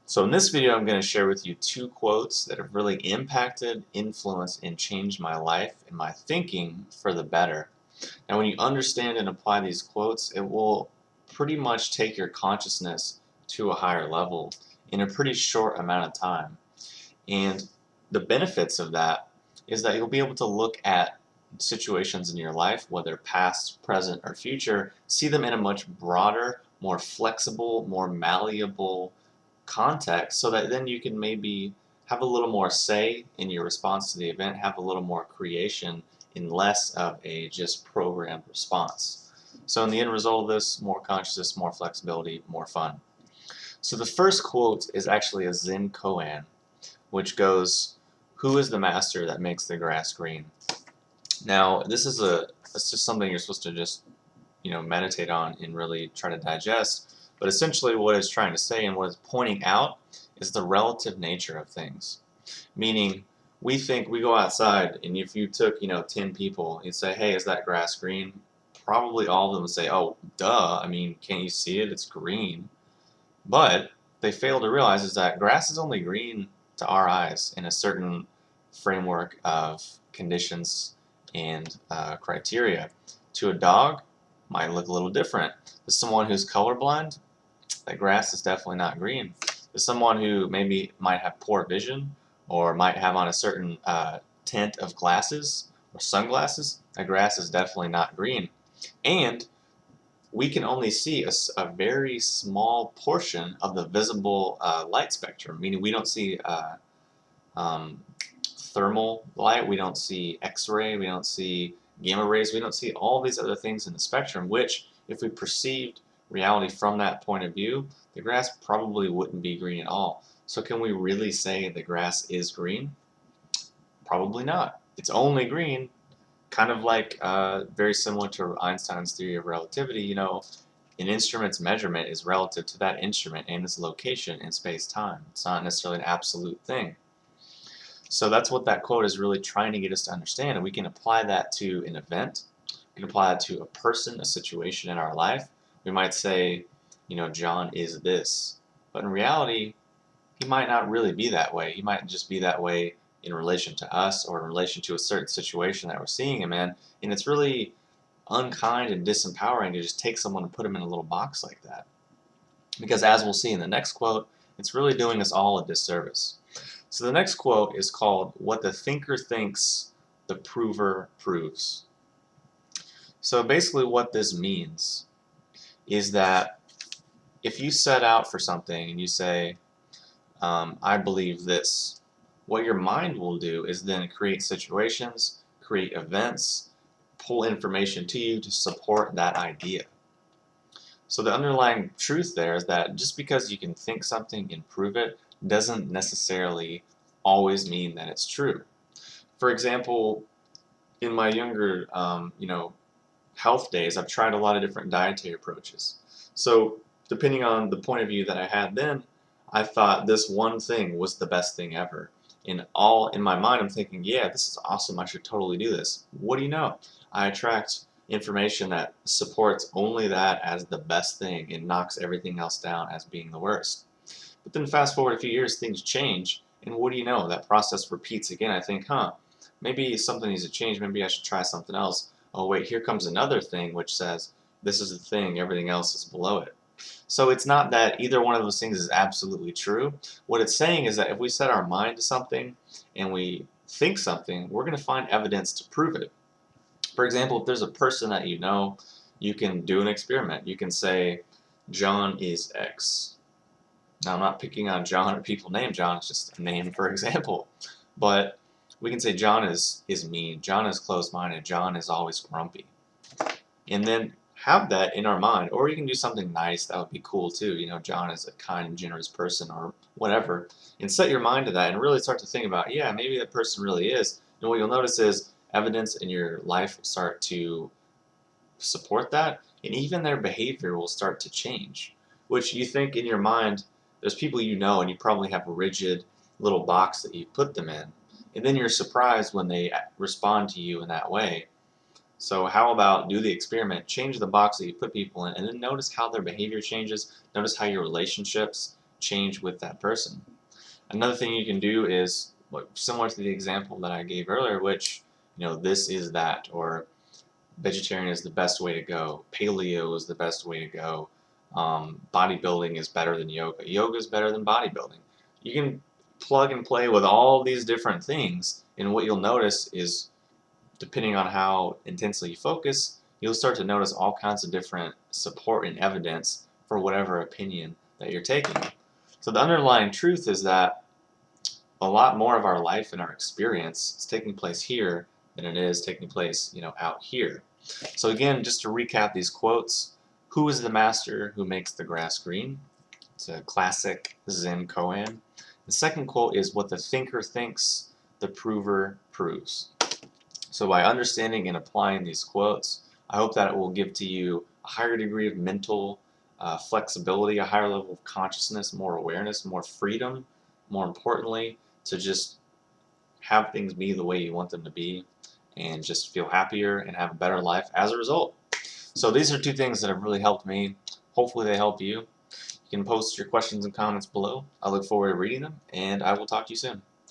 So in this video, I'm going to share with you two quotes that have really impacted, influenced, and changed my life and my thinking for the better. Now, when you understand and apply these quotes, it will pretty much take your consciousness to a higher level in a pretty short amount of time. And the benefits of that is that you'll be able to look at situations in your life, whether past, present, or future, see them in a much broader, more flexible, more malleable context, so that then you can maybe have a little more say in your response to the event, have a little more creation in less of a just programmed response. So in the end result of this, more consciousness, more flexibility, more fun. So the first quote is actually a Zen koan, which goes, "Who is the master that makes the grass green?" Now, it's just something you're supposed to just, meditate on and really try to digest. But essentially what it's trying to say and what it's pointing out is the relative nature of things. Meaning, we think we go outside and if you took, 10 people, you'd say, "Hey, is that grass green?" Probably all of them would say, "Oh, duh, I mean, can't you see it? It's green." But they fail to realize is that grass is only green to our eyes in a certain framework of conditions and criteria. To a dog, might look a little different. To someone who's colorblind, that grass is definitely not green. To someone who maybe might have poor vision or might have on a certain tint of glasses or sunglasses, that grass is definitely not green. And we can only see a very small portion of the visible light spectrum, meaning we don't see um, thermal light, we don't see X-ray, we don't see gamma rays, we don't see all these other things in the spectrum, which if we perceived reality from that point of view, the grass probably wouldn't be green at all. So can we really say the grass is green? Probably not. It's only green, kind of like very similar to Einstein's theory of relativity. An instrument's measurement is relative to that instrument and its location in space-time. It's not necessarily an absolute thing. So that's what that quote is really trying to get us to understand, and we can apply that to an event. We can apply it to a person, a situation in our life. We might say, John is this, but in reality, he might not really be that way. He might just be that way in relation to us or in relation to a certain situation that we're seeing him in, and it's really unkind and disempowering to just take someone and put them in a little box like that. Because as we'll see in the next quote, it's really doing us all a disservice. So the next quote is called, "What the thinker thinks, the prover proves." So basically what this means is that if you set out for something and you say, "I believe this," what your mind will do is then create situations, create events, pull information to you to support that idea. So the underlying truth there is that just because you can think something and prove it doesn't necessarily always mean that it's true. For example, in my younger, health days, I've tried a lot of different dietary approaches. So depending on the point of view that I had then, I thought this one thing was the best thing ever. All in my mind, I'm thinking, yeah, this is awesome. I should totally do this. What do you know? I attract information that supports only that as the best thing and knocks everything else down as being the worst. But then fast forward a few years, things change, and what do you know? That process repeats again. I think, maybe something needs to change. Maybe I should try something else. Oh wait, here comes another thing which says this is the thing, everything else is below it. So it's not that either one of those things is absolutely true. What it's saying is that if we set our mind to something and we think something, we're going to find evidence to prove it. For example, if there's a person that you can do an experiment. You can say, "John is X." Now, I'm not picking on John or people named John, it's just a name for example. But we can say John is mean, John is closed-minded, John is always grumpy. And then have that in our mind, or you can do something nice, that would be cool too. John is a kind and generous person or whatever. And set your mind to that and really start to think about, yeah, maybe that person really is. And what you'll notice is evidence in your life will start to support that, and even their behavior will start to change. Which you think in your mind, there's people and you probably have a rigid little box that you put them in. And then you're surprised when they respond to you in that way. So how about do the experiment, change the box that you put people in, and then notice how their behavior changes, notice how your relationships change with that person. Another thing you can do is similar to the example that I gave earlier, which, this is that, or vegetarian is the best way to go, paleo is the best way to go, bodybuilding is better than yoga, yoga is better than bodybuilding. You can plug and play with all these different things, and what you'll notice is, depending on how intensely you focus, you'll start to notice all kinds of different support and evidence for whatever opinion that you're taking. So the underlying truth is that a lot more of our life and our experience is taking place here than it is taking place, out here. So again, just to recap these quotes, who is the master who makes the grass green? It's a classic Zen koan. The second quote is, what the thinker thinks, the prover proves. So by understanding and applying these quotes, I hope that it will give to you a higher degree of mental flexibility, a higher level of consciousness, more awareness, more freedom, more importantly, to just have things be the way you want them to be and just feel happier and have a better life as a result. So these are two things that have really helped me. Hopefully they help you. You can post your questions and comments below. I look forward to reading them, and I will talk to you soon.